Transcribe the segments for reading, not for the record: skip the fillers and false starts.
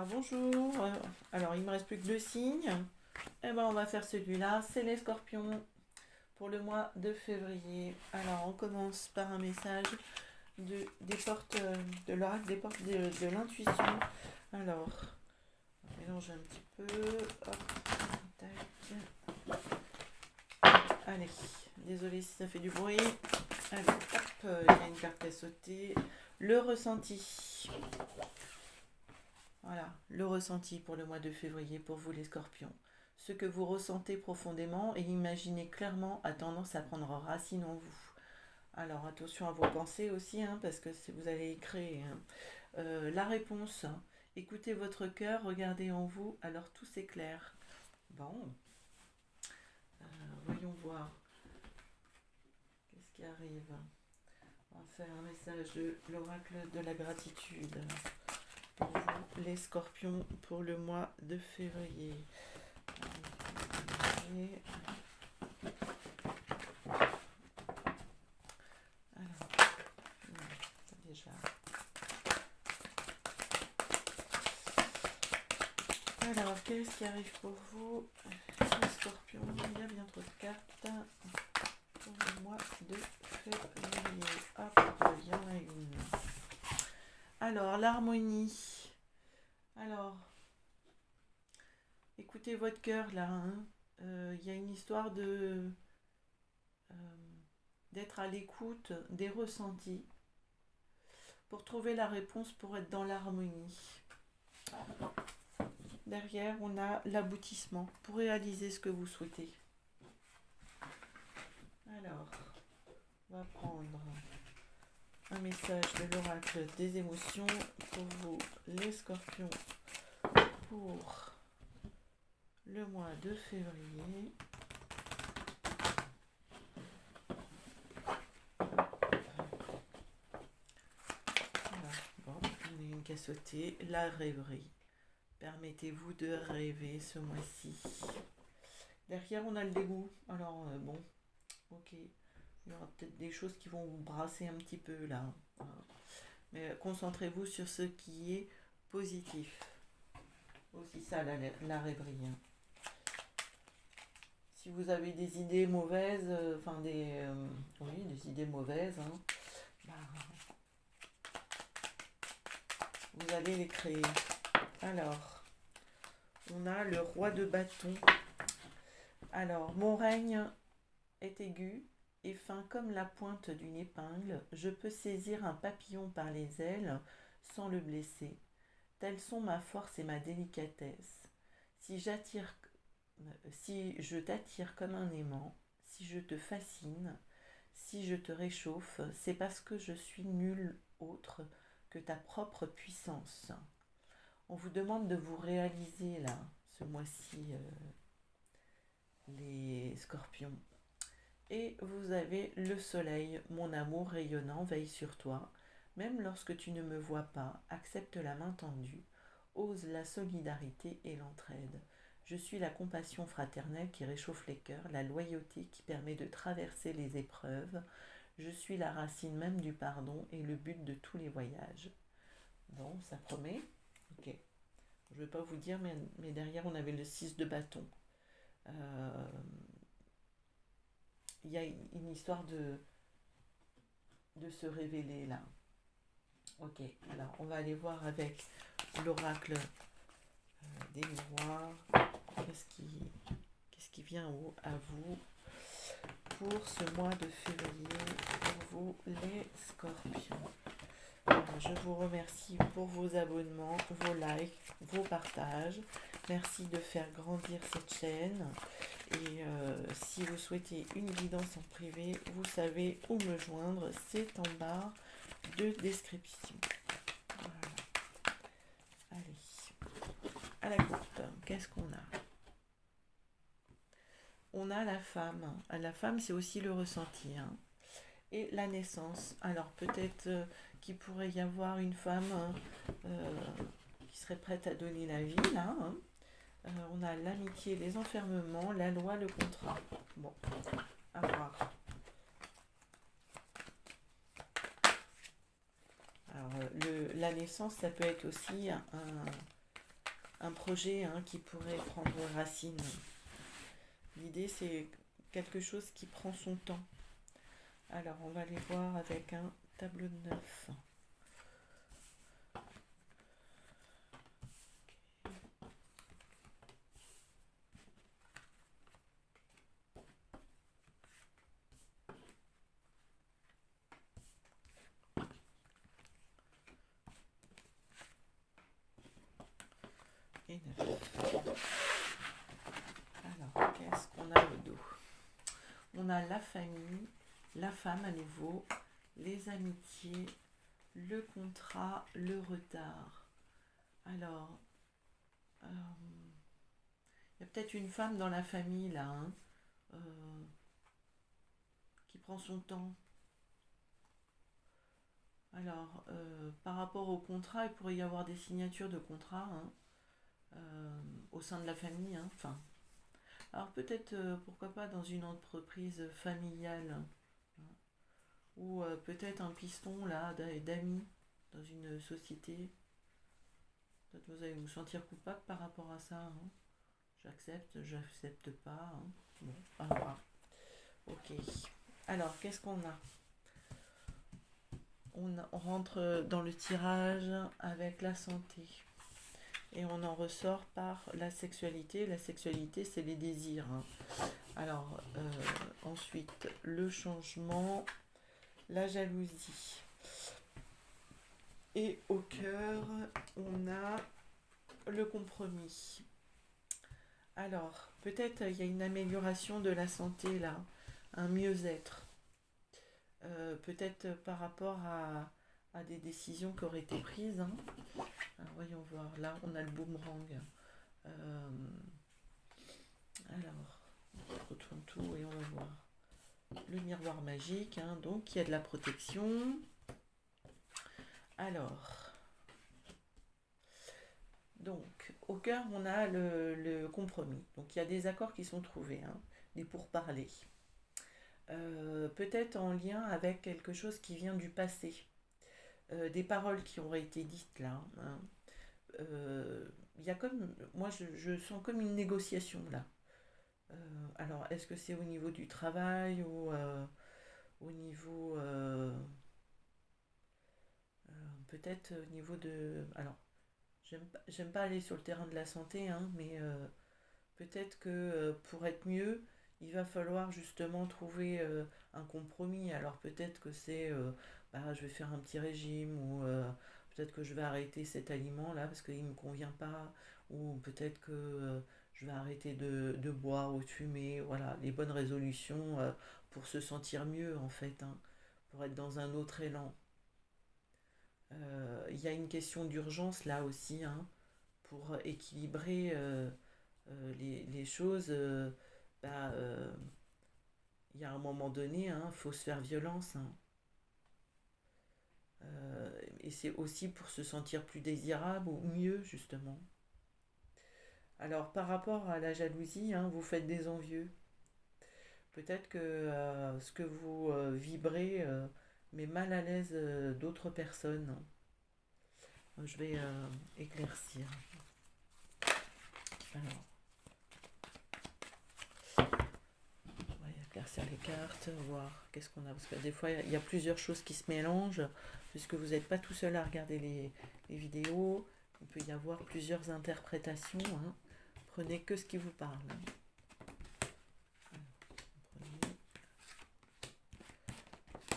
Alors bonjour, alors il me reste plus que deux signes. Eh ben on va faire celui-là, c'est les scorpions pour le mois de février. Alors on commence par un message des portes de l'oracle, des portes de l'intuition. Alors, on mélange un petit peu. Hop, tac. Allez, désolé si ça fait du bruit. Allez, hop, il y a une carte à sauter. Le ressenti. Voilà, le ressenti pour le mois de février pour vous les scorpions. Ce que vous ressentez profondément et imaginez clairement a tendance à prendre racine en vous. Alors attention à vos pensées aussi, hein, parce que si vous allez y créer. Hein. La réponse, hein. Écoutez votre cœur, regardez en vous, alors tout s'éclaire. Bon, voyons voir. Qu'est-ce qui arrive? On va faire un message de l'oracle de la gratitude pour vous, les scorpions, pour le mois de février. Alors, déjà. Alors, qu'est-ce qui arrive pour vous, les scorpions? Il y a bien trop de cartes pour le mois de février. Hop, il y en a une. Alors, l'harmonie. Alors, écoutez votre cœur là. Il y a une histoire d'être à l'écoute des ressentis pour trouver la réponse pour être dans l'harmonie. Derrière, on a l'aboutissement pour réaliser ce que vous souhaitez. Alors, on va prendre un message de l'oracle des émotions pour vous, les scorpions, pour le mois de février. Voilà, bon, on a une qui a sauté, la rêverie. Permettez-vous de rêver ce mois-ci. Derrière, on a le dégoût. Alors, bon, ok. Il y aura peut-être des choses qui vont vous brasser un petit peu là. Voilà. Mais concentrez-vous sur ce qui est positif. Aussi ça, la rêverie. Hein. Si vous avez des idées mauvaises, des idées mauvaises, hein, vous allez les créer. Alors, on a le roi de bâton. Alors, mon règne est aigu et fin comme la pointe d'une épingle. Je peux saisir un papillon par les ailes sans le blesser. Telles sont ma force et ma délicatesse. Si je t'attire comme un aimant, si je te fascine, si je te réchauffe, c'est parce que je suis nul autre que ta propre puissance. On vous demande de vous réaliser là, ce mois-ci, les scorpions. Et vous avez le soleil, mon amour rayonnant veille sur toi. Même lorsque tu ne me vois pas, accepte la main tendue, ose la solidarité et l'entraide. Je suis la compassion fraternelle qui réchauffe les cœurs, la loyauté qui permet de traverser les épreuves. Je suis la racine même du pardon et le but de tous les voyages. Bon, ça promet. Ok. Je ne vais pas vous dire, mais derrière, on avait le 6 de bâton. Il y a une histoire de se révéler là. Ok, alors on va aller voir avec l'oracle des miroirs. Qu'est-ce qui vient à vous pour ce mois de février, pour vous les scorpions. Alors, je vous remercie pour vos abonnements, vos likes, vos partages. Merci de faire grandir cette chaîne. Et si vous souhaitez une guidance en privé, vous savez où me joindre. C'est en barre de description. Voilà. Allez, à la courte, qu'est-ce qu'on a? On a la femme. La femme, c'est aussi le ressenti. Hein. Et la naissance. Alors peut-être qu'il pourrait y avoir une femme qui serait prête à donner la vie, là. Hein. On a l'amitié, les enfermements, la loi, le contrat. Bon, à voir. Alors, la naissance, ça peut être aussi un projet qui pourrait prendre racine. L'idée, c'est quelque chose qui prend son temps. Alors, on va aller voir avec un tableau de 9. Et 9. Alors, qu'est-ce qu'on a au dos? On a la famille, la femme à nouveau, les amitiés, le contrat, le retard. Alors, il y a peut-être une femme dans la famille là, qui prend son temps. Alors, par rapport au contrat, il pourrait y avoir des signatures de contrat au sein de la famille. Enfin, alors peut-être, pourquoi pas dans une entreprise familiale, ou peut-être un piston là d'amis dans une société. Peut-être vous allez vous sentir coupable par rapport à ça. J'accepte pas. Bon, alors, ok. Alors, qu'est-ce qu'on a? On rentre dans le tirage avec la santé. Et on en ressort par la sexualité. La sexualité, c'est les désirs. Alors, ensuite, le changement, la jalousie. Et au cœur, on a le compromis. Alors, peut-être il y a une amélioration de la santé là, un mieux-être. Peut-être par rapport à des décisions qui auraient été prises. Alors, voyons voir. Là, on a le boomerang. Alors, on retourne tout et on va voir. Le miroir magique, donc il y a de la protection. Alors, donc au cœur, on a le compromis. Donc il y a des accords qui sont trouvés, des pourparlers. Peut-être en lien avec quelque chose qui vient du passé. Des paroles qui auraient été dites là. Il y a comme, moi je sens comme une négociation là. Alors, est-ce que c'est au niveau du travail ou au niveau, peut-être au niveau de... Alors, j'aime pas aller sur le terrain de la santé, mais peut-être que pour être mieux, il va falloir justement trouver un compromis. Alors peut-être que c'est, je vais faire un petit régime ou peut-être que je vais arrêter cet aliment-là parce qu'il ne me convient pas ou peut-être que je vais arrêter de boire ou de fumer. Voilà, les bonnes résolutions pour se sentir mieux en fait, pour être dans un autre élan. Il y a une question d'urgence là aussi, pour équilibrer les choses. Il y a un moment donné, il faut se faire violence. Et c'est aussi pour se sentir plus désirable ou mieux, justement. Alors, par rapport à la jalousie, vous faites des envieux. Peut-être que ce que vous vibrez met mal à l'aise d'autres personnes. Je vais éclaircir. Alors, on va éclaircir les cartes, voir qu'est-ce qu'on a. Parce que des fois, il y a plusieurs choses qui se mélangent, puisque vous n'êtes pas tout seul à regarder les vidéos. Il peut y avoir plusieurs interprétations. Prenez que ce qui vous parle. Prenez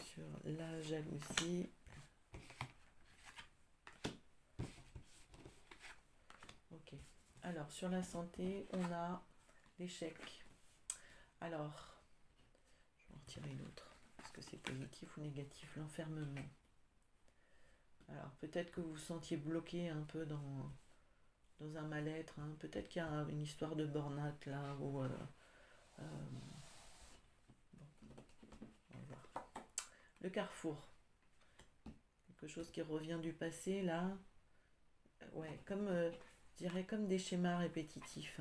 sur la jalousie. Ok. Alors, sur la santé, on a l'échec. Alors, je vais en retirer une autre. Est-ce que c'est positif ou négatif? L'enfermement. Alors, peut-être que vous vous sentiez bloqué un peu dans un mal-être. Peut-être qu'il y a une histoire de burn-out là. Ou, bon, on va voir. Le carrefour. Quelque chose qui revient du passé là. Ouais, comme, je dirais comme des schémas répétitifs.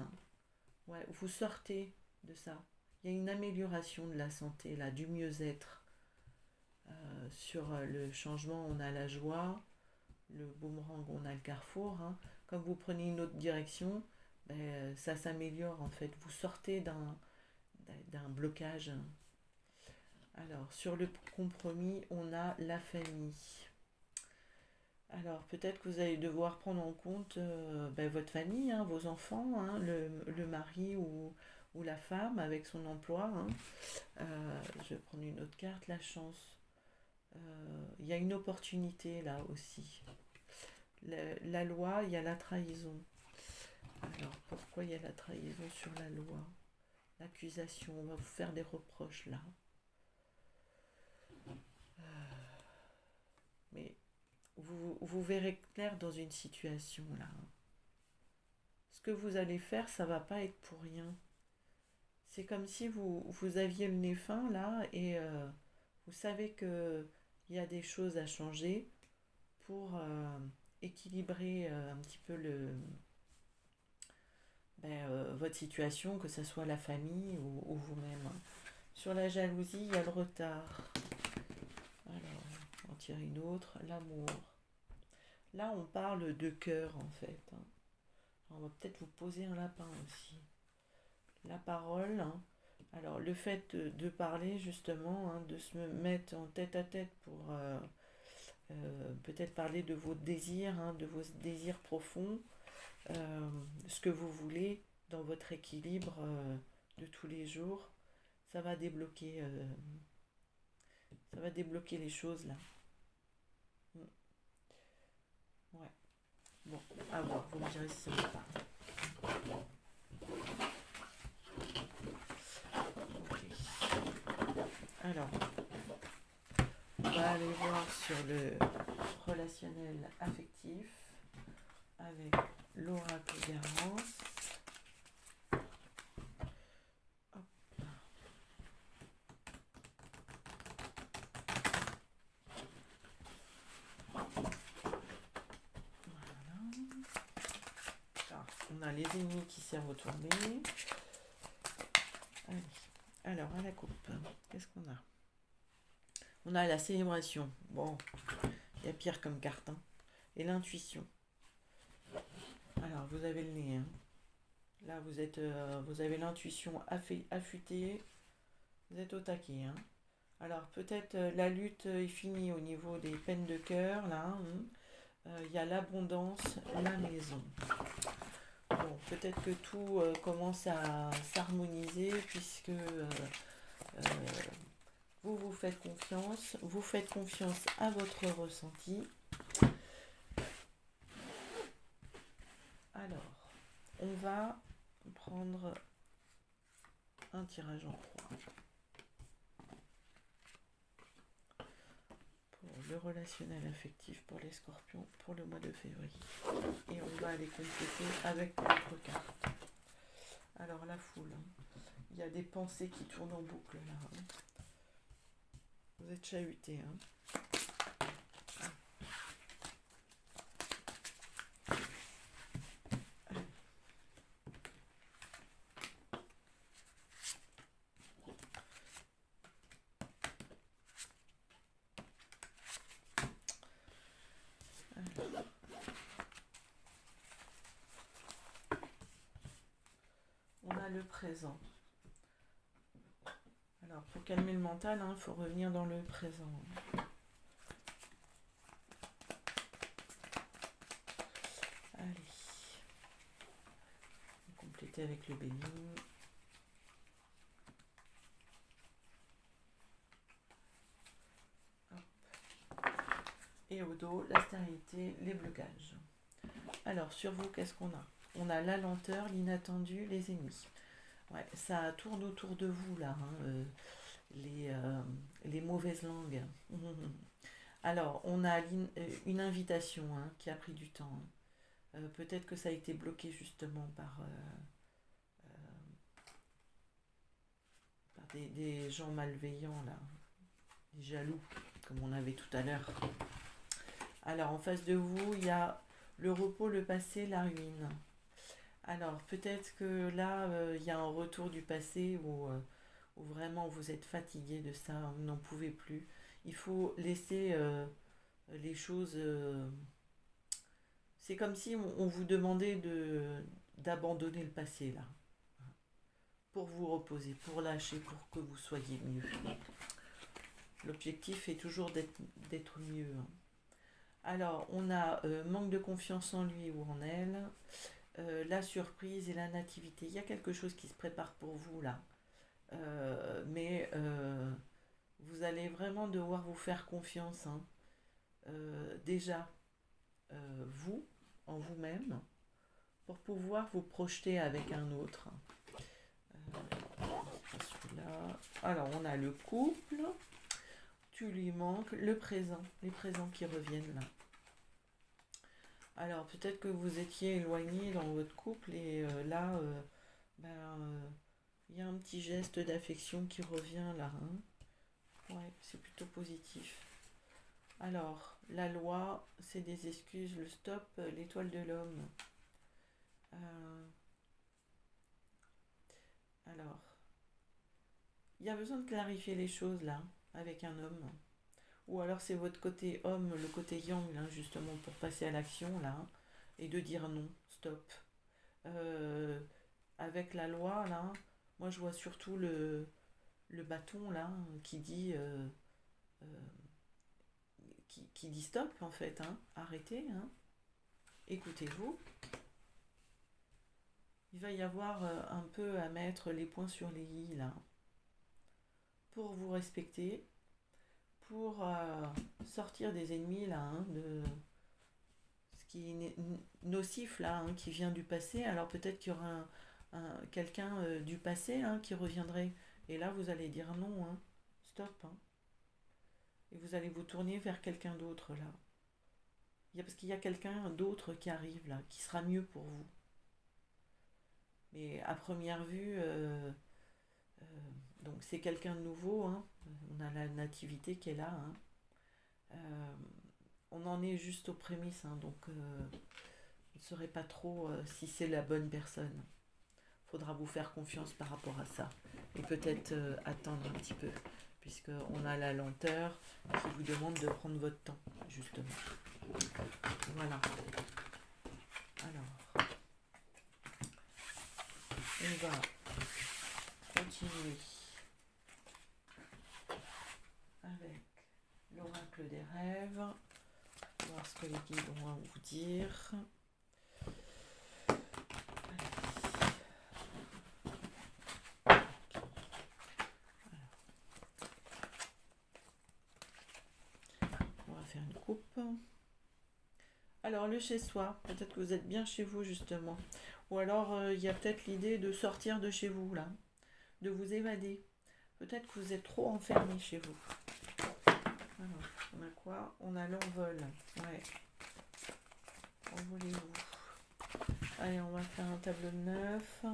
Ouais, vous sortez de ça. Il y a une amélioration de la santé là, du mieux-être. Sur le changement, on a la joie. Le boomerang, on a le carrefour. comme vous prenez une autre direction, ça s'améliore en fait. Vous sortez d'un blocage. Alors, sur le compromis, on a la famille. Alors, peut-être que vous allez devoir prendre en compte votre famille, hein, vos enfants, hein, le mari ou la femme avec son emploi. Hein. Je vais prendre une autre carte, la chance. Il y a une opportunité là aussi. La loi, il y a la trahison. Alors, pourquoi il y a la trahison sur la loi? L'accusation, on va vous faire des reproches là. Mais vous verrez clair dans une situation là. Ce que vous allez faire, ça va pas être pour rien. C'est comme si vous aviez le nez fin là et vous savez que il y a des choses à changer pour équilibrer un petit peu votre situation, que ce soit la famille ou vous-même. Sur la jalousie, il y a le retard. Alors, on va en tirer une autre. L'amour. Là, on parle de cœur, en fait. Hein. On va peut-être vous poser un lapin aussi. La parole. Hein. Alors, le fait de parler, justement, hein, de se mettre en tête à tête pour peut-être parler de vos désirs, hein, de vos désirs profonds, ce que vous voulez dans votre équilibre de tous les jours, ça va débloquer les choses là. Ouais. Bon, à voir, vous me direz si ça vous parle. Ok. Alors, on va aller voir sur le relationnel affectif avec l'oracle Garance. On a les ennemis qui s'est retourné. Allez. Alors, à la coupe, qu'est-ce qu'on a? On a la célébration. Bon, il y a pire comme carte. Hein. Et l'intuition. Alors, vous avez le nez. Hein. Là, vous avez l'intuition affûtée. Vous êtes au taquet. Hein. Alors, peut-être la lutte est finie au niveau des peines de cœur. Là, il y a l'abondance, la maison. Bon, peut-être que tout commence à s'harmoniser puisque vous faites confiance à votre ressenti. Alors, on va prendre un tirage en croix pour le relationnel affectif pour les scorpions pour le mois de février. Et on va aller compléter avec d'autres cartes. Alors, la foule. Hein. Il y a des pensées qui tournent en boucle là. Hein. Vous êtes chahuté. Hein. On a le présent. Alors, pour calmer le mental, il faut revenir dans le présent. Allez. On va compléter avec le béni. Et au dos, la stérilité, les blocages. Alors, sur vous, qu'est-ce qu'on a? On a la lenteur, l'inattendu, les ennemis. Ouais, ça tourne autour de vous, là, hein, les mauvaises langues. Alors, on a une invitation hein, qui a pris du temps. Peut-être que ça a été bloqué justement par des gens malveillants, là, des jaloux, comme on avait tout à l'heure. Alors, en face de vous, il y a le repos, le passé, la ruine. Alors, peut-être que là, il y a un retour du passé où vraiment vous êtes fatigué de ça, vous n'en pouvez plus. Il faut laisser les choses C'est comme si on vous demandait d'abandonner le passé, là, pour vous reposer, pour lâcher, pour que vous soyez mieux. L'objectif est toujours d'être mieux, hein. Alors, on a manque de confiance en lui ou en elle, la surprise et la nativité. Il y a quelque chose qui se prépare pour vous, là. Mais vous allez vraiment devoir vous faire confiance, hein. Déjà, vous, en vous-même, pour pouvoir vous projeter avec un autre. Celui-là. Alors, on a le couple, tu lui manques, le présent, les présents qui reviennent là. Alors, peut-être que vous étiez éloigné dans votre couple et là, il y a un petit geste d'affection qui revient là, hein. Ouais, c'est plutôt positif. Alors, la loi, c'est des excuses, le stop, l'étoile de l'homme. Alors, il y a besoin de clarifier les choses là, avec un homme. Ou alors c'est votre côté homme, le côté yang, là, justement, pour passer à l'action, là, et de dire non, stop. Euh, Avec la loi, là, moi je vois surtout le bâton, là, qui dit, qui dit stop, en fait, hein, arrêtez, hein, écoutez-vous. Il va y avoir un peu à mettre les points sur les i, là, pour vous respecter, pour sortir des ennemis, là, hein, de ce qui est nocif, là, hein, qui vient du passé. Alors peut-être qu'il y aura quelqu'un du passé, hein, qui reviendrait. Et là, vous allez dire non, hein, stop, hein. Et vous allez vous tourner vers quelqu'un d'autre, là. Parce qu'il y a quelqu'un d'autre qui arrive, là, qui sera mieux pour vous. Mais à première vue, euh, donc c'est quelqu'un de nouveau, hein. On a la nativité qui est là, hein. Euh, on en est juste aux prémices, hein, donc on ne saurait pas trop si c'est la bonne personne. Il faudra vous faire confiance par rapport à ça. Et peut-être attendre un petit peu, puisqu'on a la lenteur qui vous demande de prendre votre temps, justement. Voilà. Alors, on va continuer avec l'oracle des rêves. Voir ce que les guides vont à vous dire. On va faire une coupe. Alors, le chez soi, peut-être que vous êtes bien chez vous, justement. Ou alors, il y a peut-être l'idée de sortir de chez vous, là. De vous évader. Peut-être que vous êtes trop enfermé chez vous. Alors, on a quoi? On a l'envol. Ouais. Envolez-vous. Allez, on va faire un tableau de 9.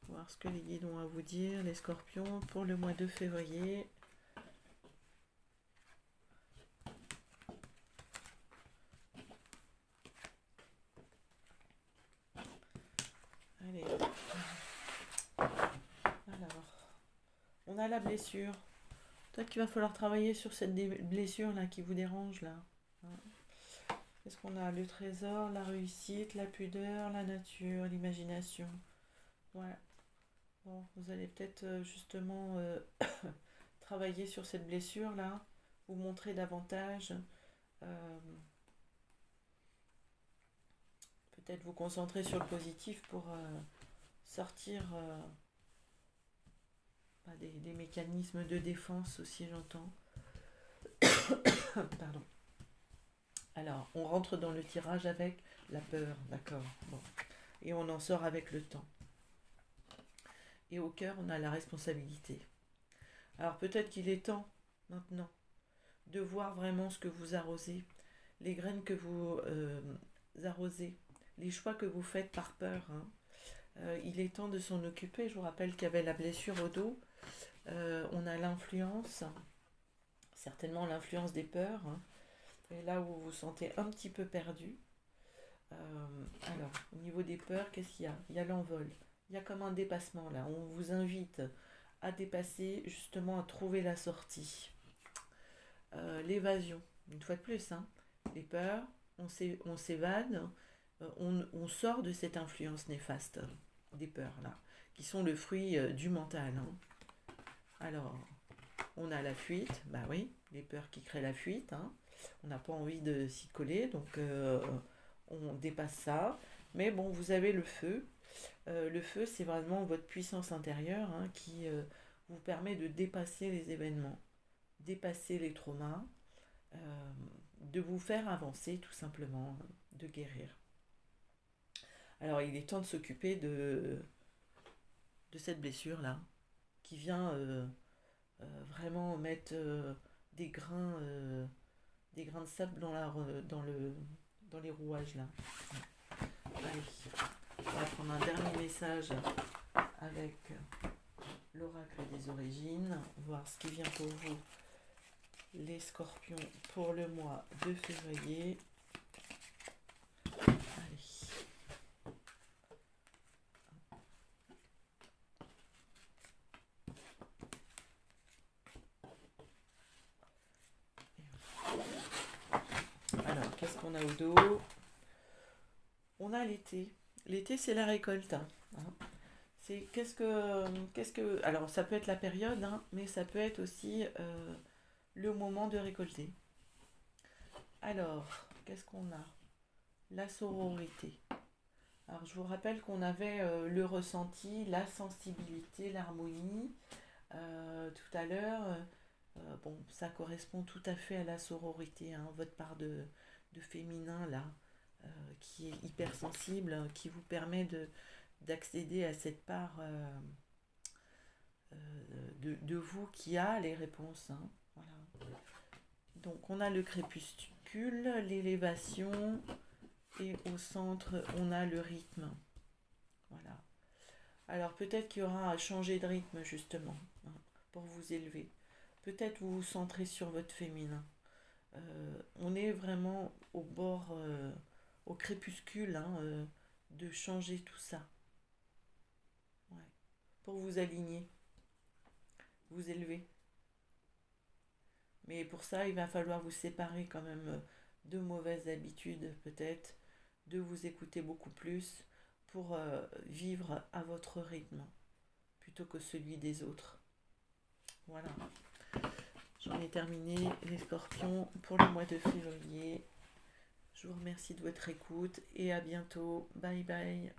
Voir ce que les guides ont à vous dire, les scorpions, pour le mois de février. Allez. Alors, on a la blessure. Peut-être qu'il va falloir travailler sur cette blessure là qui vous dérange là. Qu'est-ce qu'on a? Le trésor, la réussite, la pudeur, la nature, l'imagination. Ouais. Bon, vous allez peut-être justement travailler sur cette blessure là, vous montrer davantage. euh, Peut-être vous concentrer sur le positif pour sortir des mécanismes de défense aussi, j'entends. Pardon. Alors, on rentre dans le tirage avec la peur, d'accord. Bon. Et on en sort avec le temps. Et au cœur, on a la responsabilité. Alors peut-être qu'il est temps, maintenant, de voir vraiment ce que vous arrosez, les graines que vous arrosez, les choix que vous faites par peur, hein. Il est temps de s'en occuper. Je vous rappelle qu'il y avait la blessure au dos. On a l'influence, certainement l'influence des peurs, hein. Et là où vous vous sentez un petit peu perdu. Alors, au niveau des peurs, qu'est-ce qu'il y a? Il y a l'envol. Il y a comme un dépassement là. On vous invite à dépasser, justement à trouver la sortie. L'évasion, une fois de plus, hein. Les peurs, on s'évade, on sort de cette influence néfaste des peurs là, qui sont le fruit du mental. Hein. Alors, on a la fuite, bah oui, les peurs qui créent la fuite. Hein. On n'a pas envie de s'y coller, donc on dépasse ça. Mais bon, vous avez le feu. Le feu, c'est vraiment votre puissance intérieure hein, qui vous permet de dépasser les événements, dépasser les traumas, de vous faire avancer tout simplement, de guérir. Alors il est temps de s'occuper de cette blessure-là, qui vient vraiment mettre des grains de sable dans les rouages là. Allez, on va prendre un dernier message avec l'oracle des origines, voir ce qui vient pour vous, les scorpions, pour le mois de février. Allez. Alors, qu'est-ce qu'on a au dos? On a l'été. L'été, c'est la récolte. Hein. C'est alors ça peut être la période, hein, mais ça peut être aussi le moment de récolter. Alors, qu'est-ce qu'on a? La sororité. Alors, je vous rappelle qu'on avait le ressenti, la sensibilité, l'harmonie. Tout à l'heure, bon, ça correspond tout à fait à la sororité, hein, votre part de féminin là, qui est hypersensible, qui vous permet d'accéder à cette part de vous qui a les réponses. Hein, voilà. Donc on a le crépuscule, l'élévation, et au centre on a le rythme. Voilà. Alors peut-être qu'il y aura à changer de rythme justement, hein, pour vous élever. Peut-être vous vous centrez sur votre féminin. On est vraiment au bord, au crépuscule, hein, de changer tout ça. Ouais. Pour vous aligner, vous élever. Mais pour ça, il va falloir vous séparer quand même de mauvaises habitudes, peut-être, de vous écouter beaucoup plus pour vivre à votre rythme plutôt que celui des autres. Voilà. J'en ai terminé les scorpions pour le mois de février. Je vous remercie de votre écoute et à bientôt. Bye bye.